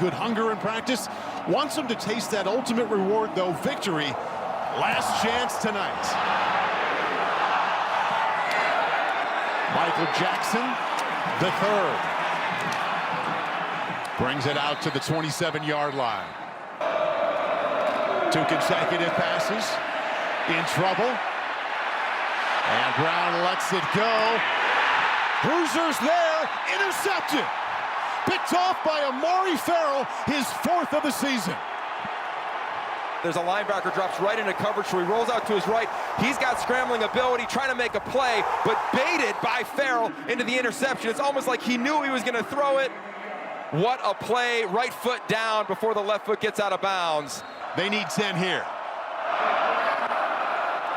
Good hunger in practice. Wants him to taste that ultimate reward, though, victory. Last chance tonight. Michael Jackson, the third. Brings it out to the 27-yard line. 2 consecutive passes. In trouble. And Brown lets it go. Hoosiers there. Intercepted. Picked off by Amari Farrell, his 4th of the season. There's a linebacker drops right into coverage, so he rolls out to his right. He's got scrambling ability, trying to make a play, but baited by Farrell into the interception. It's almost like he knew he was going to throw it. What a play, right foot down before the left foot gets out of bounds. They need 10 here.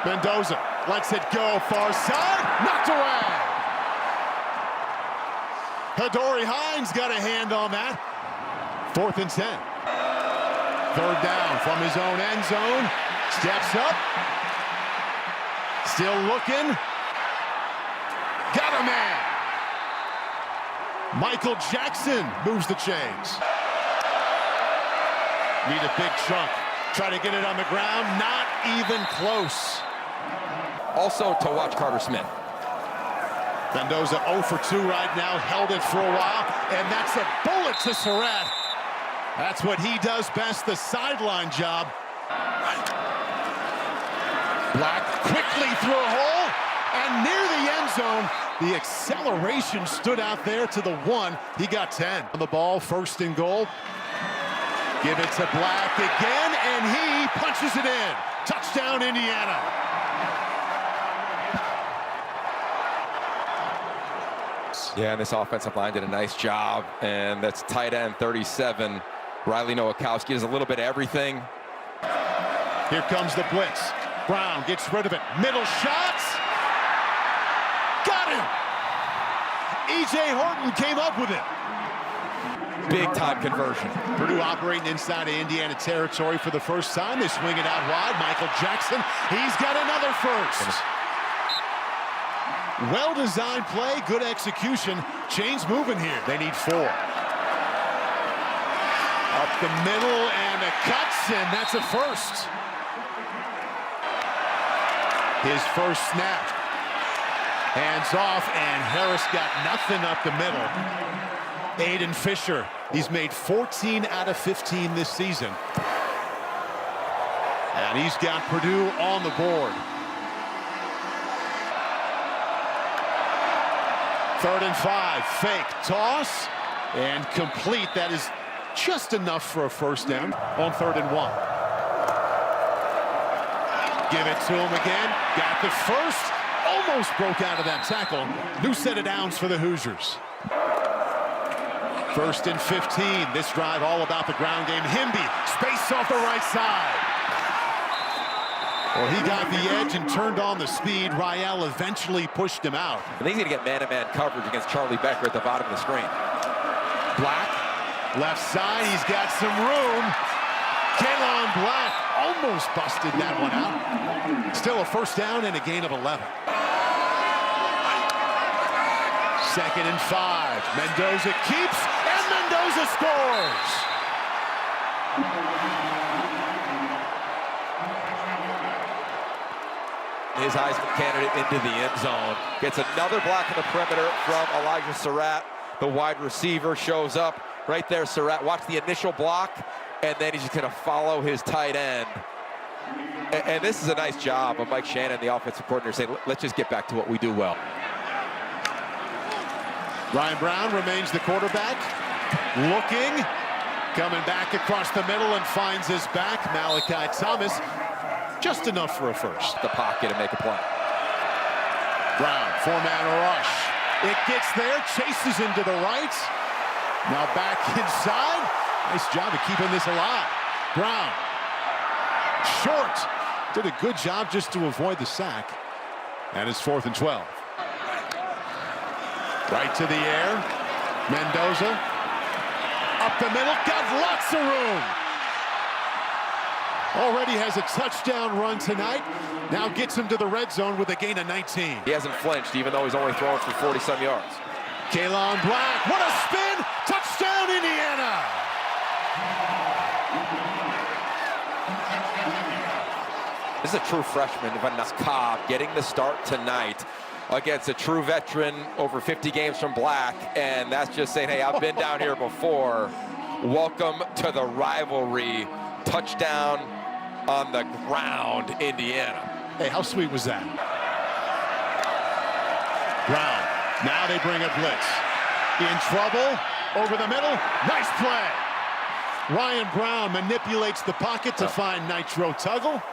Mendoza lets it go, far side, knocked away. Hadori Hines got a hand on that. 4th and 10. 3rd down from his own end zone. Steps up. Still looking. Got a man. Michael Jackson moves the chains. Need a big chunk. Try to get it on the ground. Not even close. Also to watch Carter Smith. Mendoza 0 for 2 right now, held it for a while, and that's a bullet to Surratt. That's what he does best, the sideline job. Black quickly through a hole, and near the end zone, the acceleration stood out there to the 1. He got 10. On the ball, 1st and goal. Give it to Black again, and he punches it in. Touchdown, Indiana. Yeah, and this offensive line did a nice job, and that's tight end 37. Riley Nowakowski does a little bit of everything. Here comes the blitz. Brown gets rid of it. Middle shots. Got him. E.J. Horton came up with it. Big time conversion. Purdue operating inside of Indiana territory for the first time. They swing it out wide. Michael Jackson, he's got another first. Well-designed play, good execution. Chains moving here. They need 4. Up the middle and a cuts, and that's a first. His first snap. Hands off, and Harris got nothing up the middle. Aiden Fisher, he's made 14 out of 15 this season. And he's got Purdue on the board. 3rd and 5, fake toss, and complete. That is just enough for a first down on 3rd and 1. Give it to him again, got the first, almost broke out of that tackle. New set of downs for the Hoosiers. 1st and 15, this drive all about the ground game. Himby, space off the right side. Well, he got the edge and turned on the speed. Rael eventually pushed him out. I think he's going to get man-to-man coverage against Charlie Becker at the bottom of the screen. Black, left side, he's got some room. Kalon Black almost busted that one out. Still a first down and a gain of 11. 2nd and 5. Mendoza keeps, and Mendoza scores. His Heisman candidate into the end zone. Gets another block in the perimeter from Elijah Surratt. The wide receiver shows up right there. Surratt, watch the initial block, and then he's just going to follow his tight end. And this is a nice job of Mike Shannon, the offensive coordinator, saying, let's just get back to what we do well. Ryan Brown remains the quarterback. Looking, coming back across the middle and finds his back. Malachi Thomas. Just enough for a first. The pocket to make a play. Brown, 4-man rush. It gets there, chases him to the right. Now back inside. Nice job of keeping this alive. Brown, short. Did a good job just to avoid the sack. And it's 4th and 12. Right to the air. Mendoza. Up the middle, got lots of room. Already has a touchdown run tonight. Now gets him to the red zone with a gain of 19. He hasn't flinched, even though he's only throwing for 40-some yards. Kalon Black, what a spin! Touchdown, Indiana! This is a true freshman, Vanessa Cobb, getting the start tonight against a true veteran, over 50 games from Black, and that's just saying, hey, I've been down here before. Welcome to the rivalry. Touchdown on the ground, Indiana. Hey, how sweet was that? Brown, now they bring a blitz. In trouble, over the middle, nice play. Ryan Brown manipulates the pocket to find Nitro Tuggle.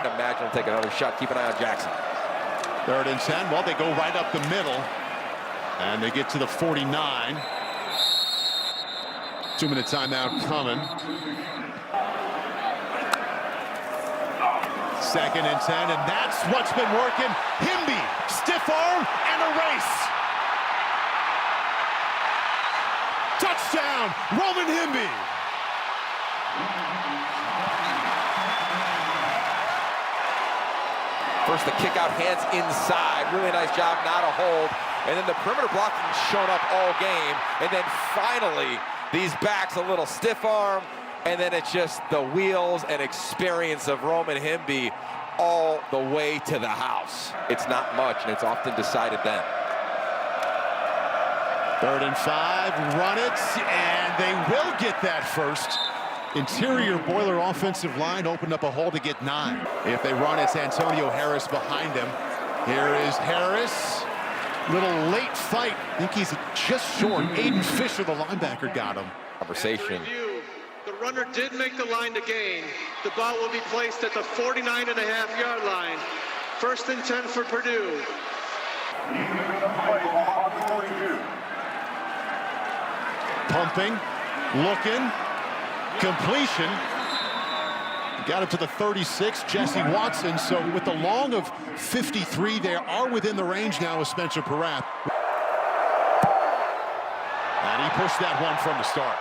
Imagine him take another shot. Keep an eye on Jackson. 3rd and 10. Well, they go right up the middle, and they get to the 49. 2-minute timeout coming. 2nd and 10, and that's what's been working. Himby, stiff arm, and a race. Touchdown, Roman Himby. First, the kick out, hands inside. Really nice job, not a hold. And then the perimeter blocking shown up all game. And then finally, these backs, a little stiff arm. And then it's just the wheels and experience of Roman Himby all the way to the house. It's not much, and it's often decided then. 3rd and 5, run it, and they will get that first. Interior Boiler offensive line opened up a hole to get 9. If they run, it's Antonio Harris behind him. Here is Harris. Little late fight. I think he's just short. Aiden Fisher, the linebacker, got him. Conversation. The runner did make the line to gain. The ball will be placed at the 49.5-yard line. 1st and 10 for Purdue. Pumping, looking, completion. Got it to the 36, Jesse Watson. So with the long of 53, they are within the range now with Spencer Perath. And he pushed that one from the start.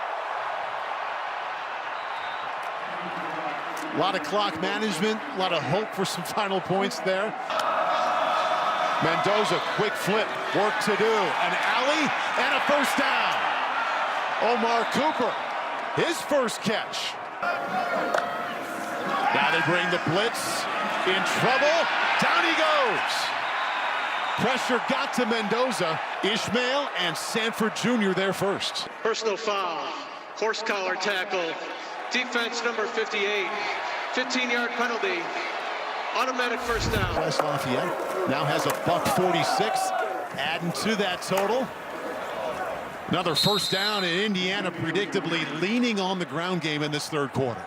A lot of clock management, a lot of hope for some final points there. Mendoza, quick flip, work to do. An alley and a first down. Omar Cooper, his first catch. Now they bring the blitz. In trouble, down he goes. Pressure got to Mendoza. Ishmael and Sanford Jr. there first. Personal foul, horse collar tackle, defense number 58, 15-yard penalty, automatic first down. West Lafayette now has a $146, adding to that total. Another first down, and Indiana predictably leaning on the ground game in this 3rd quarter.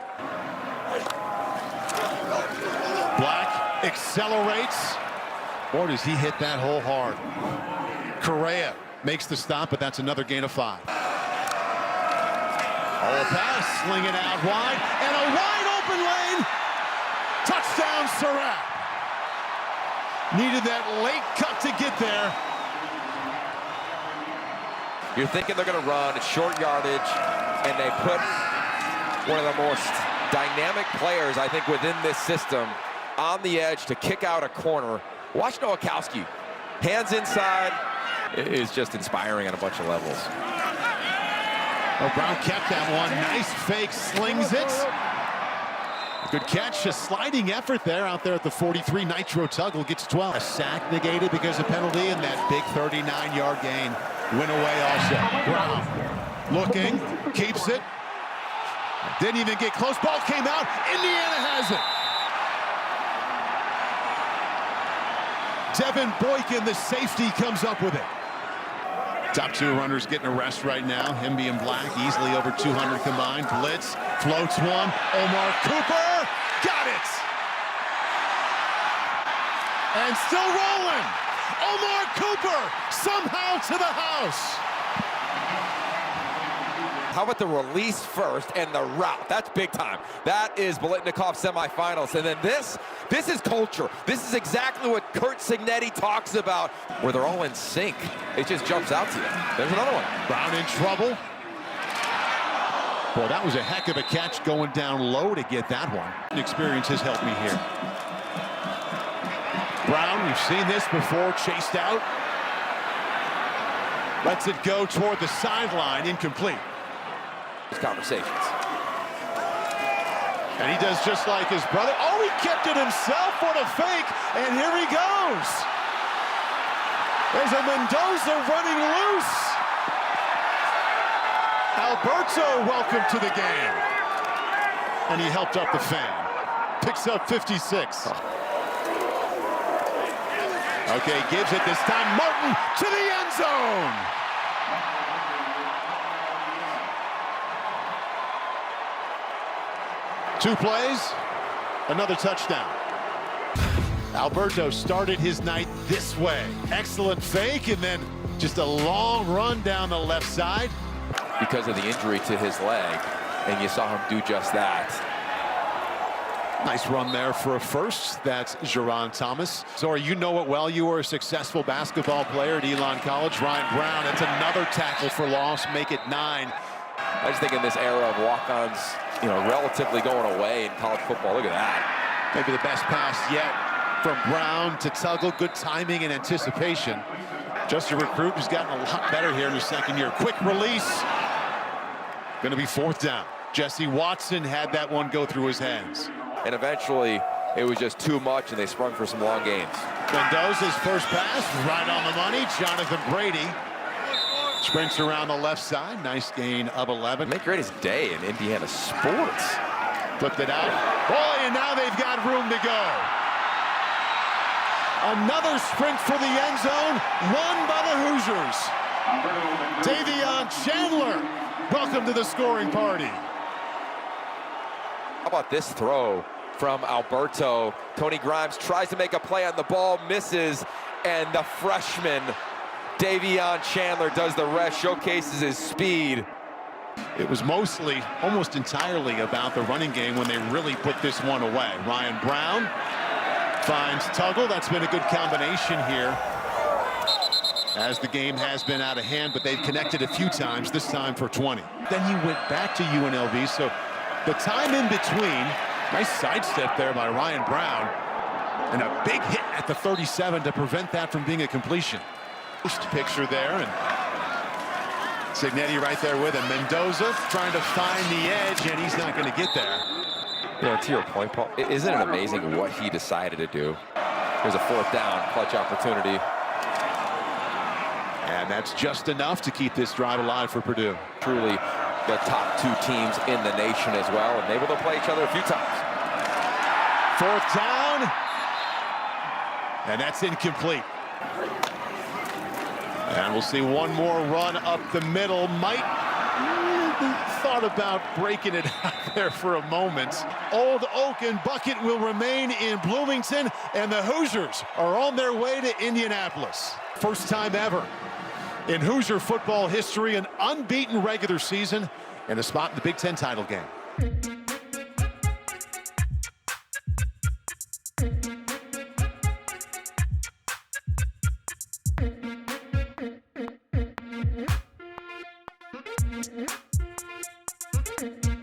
Black accelerates. Boy, does he hit that hole hard. Correa makes the stop, but that's another gain of 5. Oh, pass, sling it out wide, and a wide open lane. Touchdown, Surratt. Needed that late cut to get there. You're thinking they're going to run, it's short yardage, and they put one of the most dynamic players, I think, within this system on the edge to kick out a corner. Watch Nowakowski. Hands inside. It is just inspiring on a bunch of levels. Oh, Brown kept that one. Nice fake, slings it. Good catch, a sliding effort there out there at the 43. Nitro Tuggle gets 12. A sack negated because of penalty, and that big 39-yard gain went away also. Brown looking, keeps it. Didn't even get close. Ball came out. Indiana has it. Devin Boykin, the safety, comes up with it. Top 2 runners getting a rest right now. Himby and Black easily over 200 combined. Blitz, floats one. Omar Cooper, got it. And still rolling. Omar Cooper, somehow to the house. How about the release first and the route? That's big time. That is Biletnikoff semifinals. And then this is culture. This is exactly what Kurt Signetti talks about, where they're all in sync. It just jumps out to you. There's another one. Brown in trouble. Boy, that was a heck of a catch going down low to get that one. Experience has helped me here. Brown, we've seen this before, chased out. Lets it go toward the sideline, incomplete. Conversations. And he does just like his brother. Oh, he kept it himself. What a fake. And here he goes. There's a Mendoza running loose. Alberto, welcome to the game. And he helped up the fan. Picks up 56. Okay, gives it this time. Martin to the end zone. Two plays, another touchdown. Alberto started his night this way. Excellent fake, and then just a long run down the left side. Because of the injury to his leg, and you saw him do just that. Nice run there for a first. That's Jerron Thomas. Zora, you know it well. You were a successful basketball player at Elon College. Ryan Brown, that's another tackle for loss. Make it 9. I just think in this era of walk-ons, you know, relatively going away in college football, look at that. Maybe the best pass yet from Brown to Tuggle. Good timing and anticipation. Just a recruit who's gotten a lot better here in his second year. Quick release. Going to be 4th down. Jesse Watson had that one go through his hands. And eventually, it was just too much, and they sprung for some long gains. Mendoza's first pass, right on the money. Jonathan Brady sprints around the left side. Nice gain of 11. Make Brady's day in Indiana sports. Flipped it out. Boy, and now they've got room to go. Another sprint for the end zone, won by the Hoosiers. Davion Chandler, welcome to the scoring party. How about this throw from Alberto? Tony Grimes tries to make a play on the ball, misses, and the freshman, Davion Chandler, does the rest, showcases his speed. It was mostly, almost entirely about the running game when they really put this one away. Ryan Brown finds Tuggle. That's been a good combination here, as the game has been out of hand, but they've connected a few times, this time for 20. Then he went back to UNLV, so the time in between, nice sidestep there by Ryan Brown, and a big hit at the 37 to prevent that from being a completion. First picture there, and Signetti right there with him. Mendoza trying to find the edge, and he's not going to get there. You know, to your point, Paul, isn't it amazing what he decided to do? There's a 4th down, clutch opportunity. And that's just enough to keep this drive alive for Purdue. Truly the top 2 teams in the nation as well, and able to play each other a few times. 4th down, and that's incomplete. And we'll see one more run up the middle. Might thought about breaking it out there for a moment. Old Oak and Bucket will remain in Bloomington, and the Hoosiers are on their way to Indianapolis. First time ever in Hoosier football history, an unbeaten regular season and a spot in the Big Ten title game.